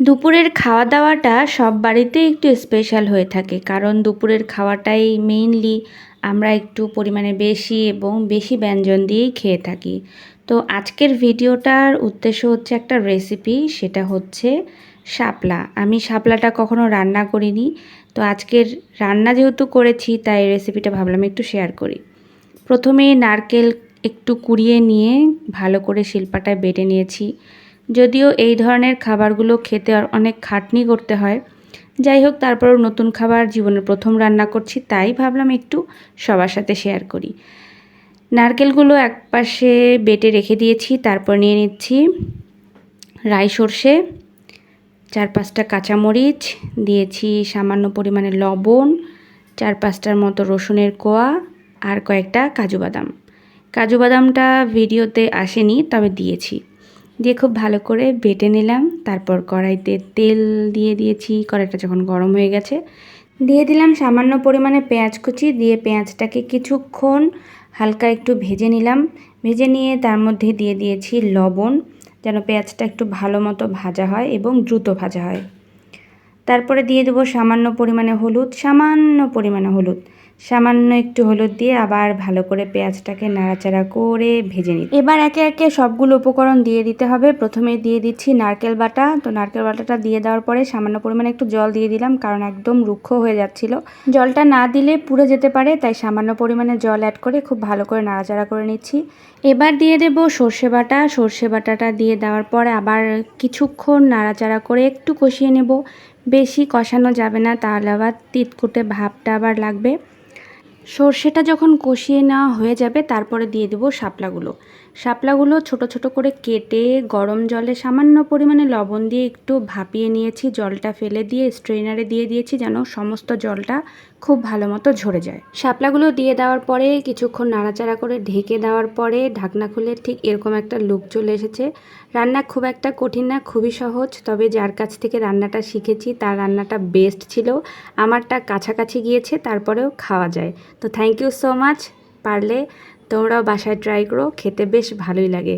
দুপুরের খাওয়া দাওয়াটা সব বাড়িতেই একটু স্পেশাল হয়ে থাকে, কারণ দুপুরের খাওয়াটাই মেইনলি আমরা একটু পরিমাণে বেশি এবং বেশি ব্যঞ্জন দিয়েই খেয়ে থাকি। তো আজকের ভিডিওটার উদ্দেশ্য হচ্ছে একটা রেসিপি, সেটা হচ্ছে শাপলা। আমি শাপলাটা কখনো রান্না করিনি, তো আজকের রান্না যেহেতু করেছি তাই রেসিপিটা ভাবলাম একটু শেয়ার করি। প্রথমে নারকেল একটু কুড়িয়ে নিয়ে ভালো করে শিলপাটায় বেটে নিয়েছি। যদিও এই ধরনের খাবারগুলো খেতে অনেক খাটনি করতে হয়, যাই হোক তারপরেও নতুন খাবার জীবনের প্রথম রান্না করছি, তাই ভাবলাম একটু সবার সাথে শেয়ার করি। নারকেলগুলো একপাশে বেটে রেখে দিয়েছি। তারপর নিয়ে নিচ্ছি রাই সর্ষে, 4-5টা কাঁচামরিচ, দিয়েছি সামান্য পরিমাণে লবণ, 4-5টার মতো রসুনের কোয়া, আর কয়েকটা কাজু বাদাম। কাজু বাদামটা ভিডিওতে আসেনি, তবে দিয়েছি। দিয়ে খুব ভালো করে বেটে নিলাম। তারপর কড়াইতে তেল দিয়ে দিয়েছি। কড়াইটা যখন গরম হয়ে গেছে দিয়ে দিলাম সামান্য পরিমাণে পেঁয়াজ কুচি। দিয়ে পেঁয়াজটাকে কিছুক্ষণ হালকা একটু ভেজে নিলাম। ভেজে নিয়ে তার মধ্যে দিয়ে দিয়েছি লবণ, যেন পেঁয়াজটা একটু ভালো মতো ভাজা হয় এবং দ্রুত ভাজা হয়। তারপরে দিয়ে দেবো সামান্য পরিমাণে হলুদ, সামান্য একটু হলুদ দিয়ে আবার ভালো করে পেঁয়াজটাকে নাড়াচাড়া করে ভেজে নিই। এবার একে একে সবগুলো উপকরণ দিয়ে দিতে হবে। প্রথমে দিয়ে দিচ্ছি নারকেল বাটা। তো নারকেল বাটাটা দিয়ে দেওয়ার পরে সামান্য পরিমাণে একটু জল দিয়ে দিলাম, কারণ একদম রুক্ষ হয়ে যাচ্ছিল। জলটা না দিলে পুড়ে যেতে পারে, তাই সামান্য পরিমাণে জল অ্যাড করে খুব ভালো করে নাড়াচাড়া করে নিচ্ছি। এবার দিয়ে দেব সর্ষে বাটা। সর্ষে বাটাটা দিয়ে দেওয়ার পরে আবার কিছুক্ষণ নাড়াচাড়া করে একটু কষিয়ে নেব। বেশি কষানো যাবে না, তাহলে আবার তিতকুটে ভাবটা আবার লাগবে। সর্ষেটা যখন কষিয়ে নেওয়া হয়ে যাবে তারপরে দিয়ে দেবো শাপলাগুলো ছোট ছোট করে কেটে গরম জলে সামান্য পরিমাণে লবণ দিয়ে একটু ভাপিয়ে নিয়েছি। জলটা ফেলে দিয়ে স্ট্রেনারে দিয়ে দিয়েছি, যেন সমস্ত জলটা খুব ভালো মতো ঝরে যায়। শাপলাগুলো দিয়ে দেওয়ার পরে কিছুক্ষণ নাড়াচাড়া করে ঢেকে দেওয়ার পরে ঢাকনা খুলে ঠিক এরকম একটা লুক চলে এসেছে। রান্না খুব একটা কঠিন না, খুবই সহজ। তবে যার কাছ থেকে রান্নাটা শিখেছি তার রান্নাটা বেস্ট ছিল, আমারটা কাছাকাছি গিয়েছে, তারপরেও খাওয়া যায়। তো থ্যাংক ইউ সো মাচ। পারলে তোমরাও বাসায় ট্রাই করো, খেতে বেশ ভালোই লাগে।